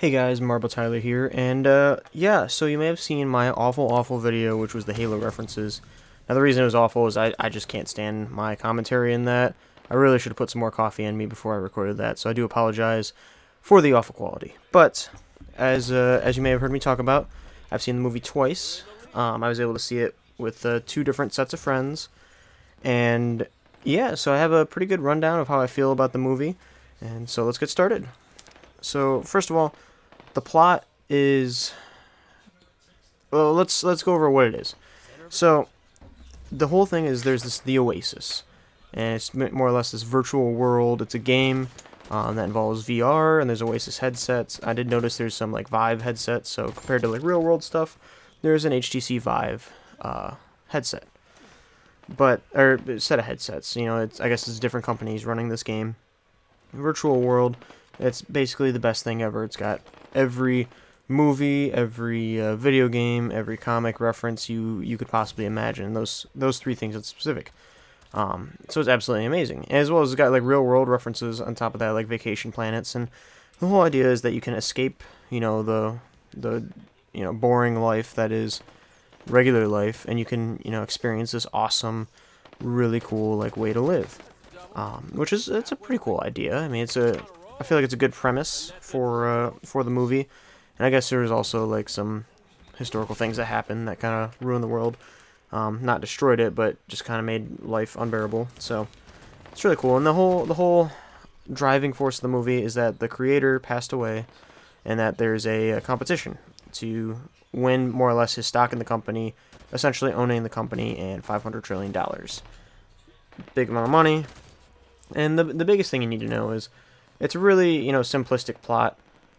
Hey guys, Marble Tyler here, and yeah, so you may have seen my awful video, which was the Halo references. Now the reason it was awful is I just can't stand my commentary in that. I really should have put some more coffee in me before I recorded that, so I do apologize for the awful quality. But, as you may have heard me talk about, I've seen the movie twice. I was able to see it with two different sets of friends, and yeah, so I have a pretty good rundown of how I feel about the movie, and so let's get started. So, first of all, the plot is, well, let's go over what it is. So the whole thing is there's the Oasis, and it's more or less this virtual world. It's a game that involves VR, and there's Oasis headsets. I did notice there's some like Vive headsets, so compared to like real world stuff, there's an HTC Vive headset, or set of headsets. I guess it's different companies running this game. Virtual world. It's basically the best thing ever. It's got every movie, every video game, every comic reference you could possibly imagine. Those three things in specific. So it's absolutely amazing. As well as it's got like real world references on top of that, like vacation planets, and the whole idea is that you can escape, the boring life that is regular life, and you can experience this awesome, really cool like way to live. It's a pretty cool idea. I mean, I feel like it's a good premise for the movie, and I guess there's also like some historical things that happened that kind of ruined the world, not destroyed it, but just kind of made life unbearable. So it's really cool, and the whole driving force of the movie is that the creator passed away, and that there's a competition to win more or less his stock in the company, essentially owning the company and $500 trillion. Big amount of money, and the biggest thing you need to know is it's a really, simplistic plot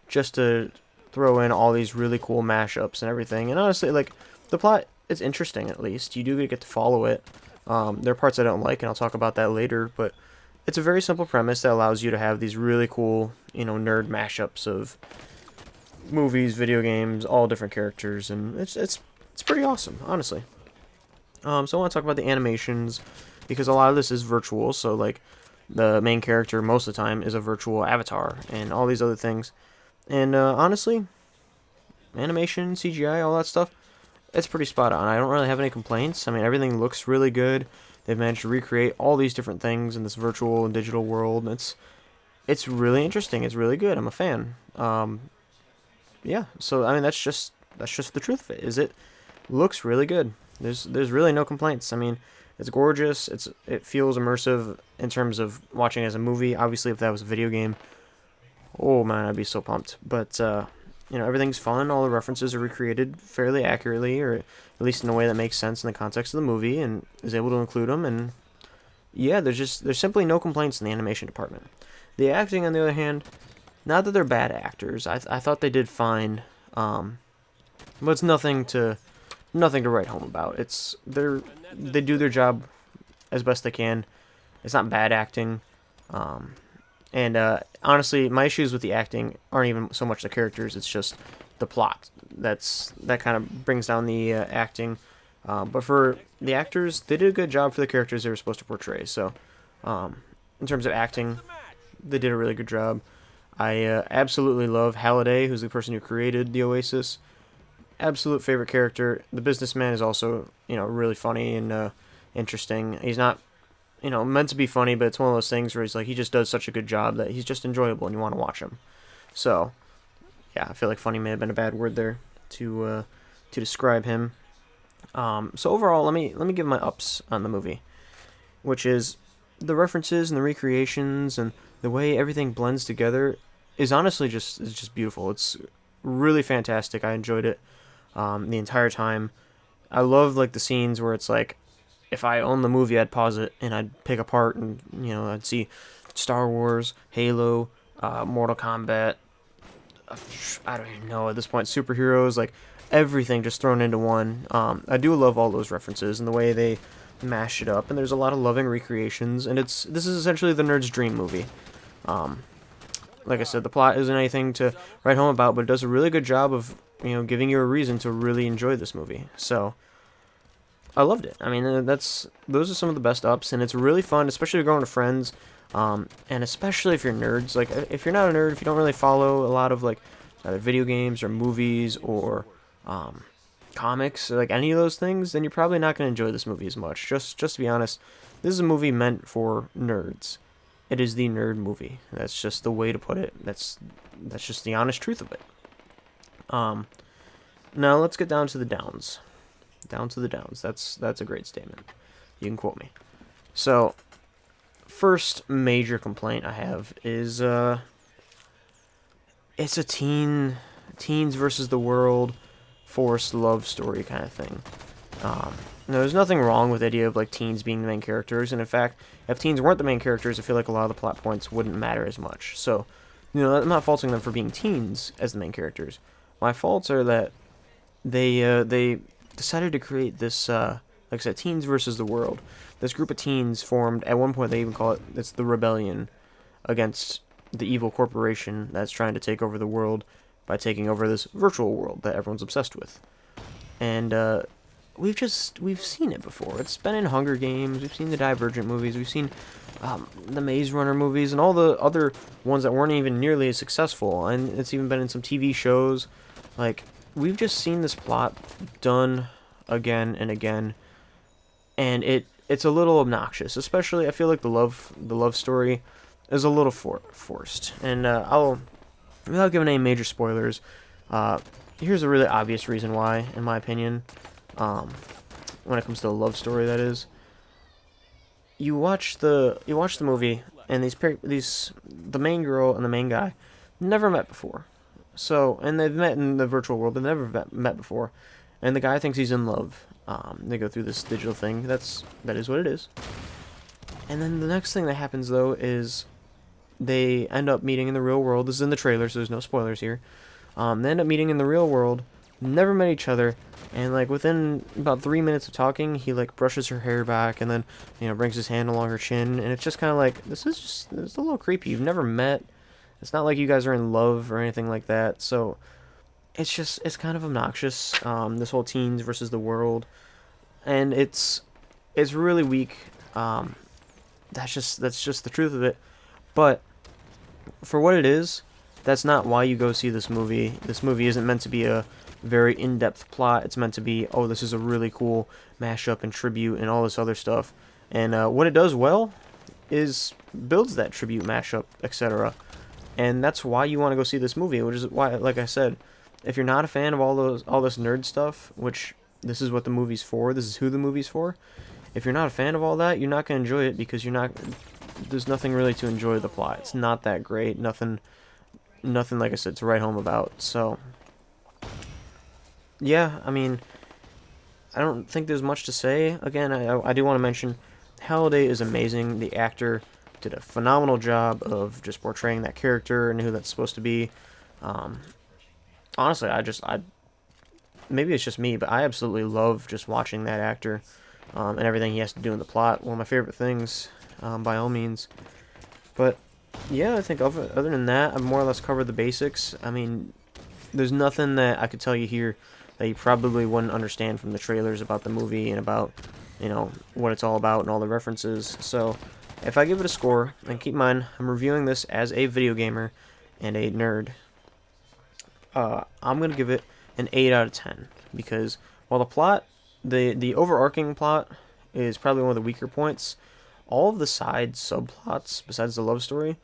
just to throw in all these really cool mashups and everything. And honestly, like, the plot is interesting, at least. You do get to follow it. There are parts I don't like, and I'll talk about that later, but it's a very simple premise that allows you to have these really cool, nerd mashups of movies, video games, all different characters, and it's pretty awesome, honestly. So I want to talk about the animations, because a lot of this is virtual, so, like, the main character most of the time is a virtual avatar and all these other things. And honestly, animation, CGI, all that stuff, it's pretty spot on. I don't really have any complaints. I mean, everything looks really good. They've managed to recreate all these different things in this virtual and digital world. It's really interesting. It's really good. I'm a fan. Yeah. So I mean, that's just the truth of it. It looks really good. There's really no complaints. I mean, it's gorgeous. It feels immersive in terms of watching it as a movie. Obviously, if that was a video game, oh man, I'd be so pumped. But everything's fun. All the references are recreated fairly accurately, or at least in a way that makes sense in the context of the movie, and is able to include them. And yeah, there's simply no complaints in the animation department. The acting, on the other hand, not that they're bad actors. I thought they did fine, but it's nothing to write home about. They do their job as best they can. It's not bad acting, and honestly, my issues with the acting aren't even so much the characters. It's just the plot. That kind of brings down the acting. But for the actors, they did a good job for the characters they were supposed to portray. So, in terms of acting, they did a really good job. I absolutely love Halliday, who's the person who created the Oasis. Absolute favorite character. The businessman is also, really funny and interesting. He's not, meant to be funny, but it's one of those things where he's like, he just does such a good job that he's just enjoyable and you want to watch him. So, yeah, I feel like funny may have been a bad word there to describe him. So overall, let me give my ups on the movie, which is the references and the recreations and the way everything blends together is honestly just beautiful. It's really fantastic. I enjoyed it the entire time. I love like the scenes where it's like, if I owned the movie, I'd pause it and I'd pick apart and I'd see Star Wars, Halo, Mortal Kombat. I don't even know at this point. Superheroes, like everything just thrown into one. I do love all those references and the way they mash it up. And there's a lot of loving recreations. And this is essentially the nerd's dream movie. Like I said, the plot isn't anything to write home about, but it does a really good job of giving you a reason to really enjoy this movie. So I loved it. I mean, those are some of the best ups, and it's really fun, especially if you're going to friends, and especially if you're nerds. Like, if you're not a nerd, if you don't really follow a lot of like either video games or movies or comics, or like any of those things, then you're probably not going to enjoy this movie as much. Just to be honest, this is a movie meant for nerds. It is the nerd movie. That's just the way to put it. That's just the honest truth of it. Now let's get down to the downs. Down to the downs. That's a great statement. You can quote me. So, first major complaint I have is it's a teens versus the world forced love story kind of thing. There's nothing wrong with the idea of like teens being the main characters, and in fact, if teens weren't the main characters, I feel like a lot of the plot points wouldn't matter as much. So, I'm not faulting them for being teens as the main characters. My faults are that they decided to create this, like I said, teens versus the world. This group of teens formed, at one point they even call it's the rebellion against the evil corporation that's trying to take over the world by taking over this virtual world that everyone's obsessed with. And we've seen it before. It's been in Hunger Games, we've seen the Divergent movies, we've seen the Maze Runner movies, and all the other ones that weren't even nearly as successful, and it's even been in some TV shows. Like, we've just seen this plot done again and again, and it's a little obnoxious. Especially, I feel like the love story is a little forced. And I'll, without giving any major spoilers, here's a really obvious reason why, in my opinion. When it comes to a love story, that is, you watch the movie, and the main girl and the main guy never met before. So, and they've met in the virtual world, but never met before. And the guy thinks he's in love. They go through this digital thing. That is what it is. And then the next thing that happens, though, is they end up meeting in the real world. This is in the trailer, so there's no spoilers here. They end up meeting in the real world, never met each other, and like within about 3 minutes of talking, he like brushes her hair back, and then brings his hand along her chin, and it's just kind of like, it's a little creepy. You've never met. It's not like you guys are in love or anything like that, so it's kind of obnoxious, this whole teens versus the world, and it's really weak. That's just the truth of it. But for what it is, that's not why you go see this movie. This movie isn't meant to be a very in-depth plot. It's meant to be, oh, this is a really cool mashup and tribute and all this other stuff. And what it does well is builds that tribute, mashup, etc. And that's why you want to go see this movie, which is why, like I said, if you're not a fan of all this nerd stuff, which this is what the movie's for, this is who the movie's for, if you're not a fan of all that, you're not going to enjoy it, because there's nothing really to enjoy the plot. It's not that great, nothing like I said to write home about. So yeah, I mean, I don't think there's much to say. Again, I do want to mention Halliday is amazing. The actor did a phenomenal job of just portraying that character and who that's supposed to be. Honestly, maybe it's just me, but I absolutely love just watching that actor and everything he has to do in the plot. One of my favorite things, by all means. But yeah, I think other than that, I've more or less covered the basics. I mean, there's nothing that I could tell you here that you probably wouldn't understand from the trailers about the movie and about, what it's all about and all the references. So if I give it a score, and keep in mind, I'm reviewing this as a video gamer and a nerd, I'm going to give it an 8 out of 10. Because while the plot, the overarching plot is probably one of the weaker points, all of the side subplots, besides the love story,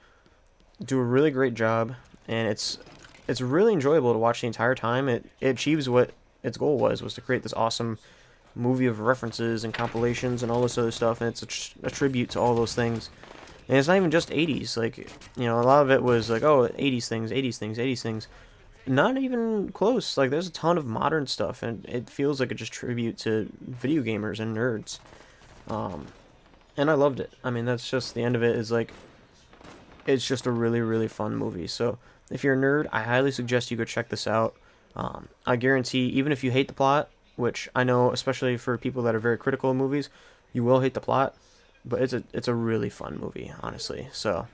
do a really great job. And it's really enjoyable to watch the entire time. It achieves what its goal was to create this awesome movie of references and compilations and all this other stuff, and it's a tribute to all those things. And it's not even just 80s, like, a lot of it was like, oh, 80s things. Not even close. Like, there's a ton of modern stuff, and it feels like a just tribute to video gamers and nerds. And I loved it. I mean, that's just the end of it, is like, it's just a really, really fun movie. So if you're a nerd, I highly suggest you go check this out. I guarantee, even if you hate the plot, which I know, especially for people that are very critical of movies, you will hate the plot, but it's a really fun movie, honestly. So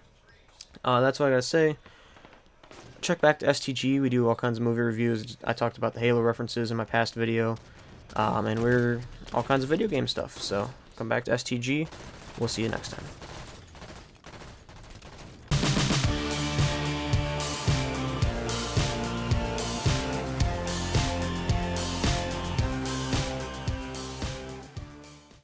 that's what I gotta say. Check back to STG. We do all kinds of movie reviews. I talked about the Halo references in my past video, and we're all kinds of video game stuff. So come back to STG. We'll see you next time.